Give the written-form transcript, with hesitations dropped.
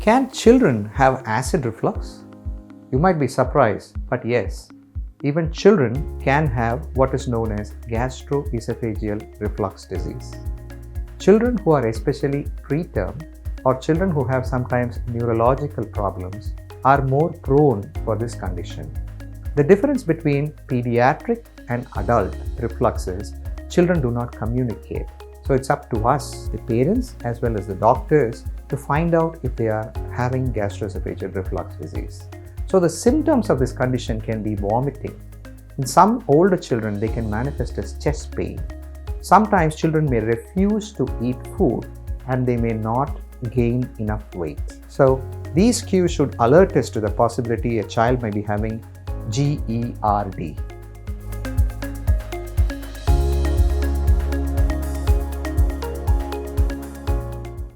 Can children have acid reflux? You might be surprised, but yes, even children can have what is known as gastroesophageal reflux disease. Children who are especially preterm or children who have sometimes neurological problems are more prone for this condition. The difference between pediatric and adult reflux is children do not communicate. So it's up to us, the parents as well as the doctors, to find out if they are having gastroesophageal reflux disease. So the symptoms of this condition can be vomiting. In some older children, they can manifest as chest pain. Sometimes children may refuse to eat food and they may not gain enough weight. So these cues should alert us to the possibility a child may be having GERD.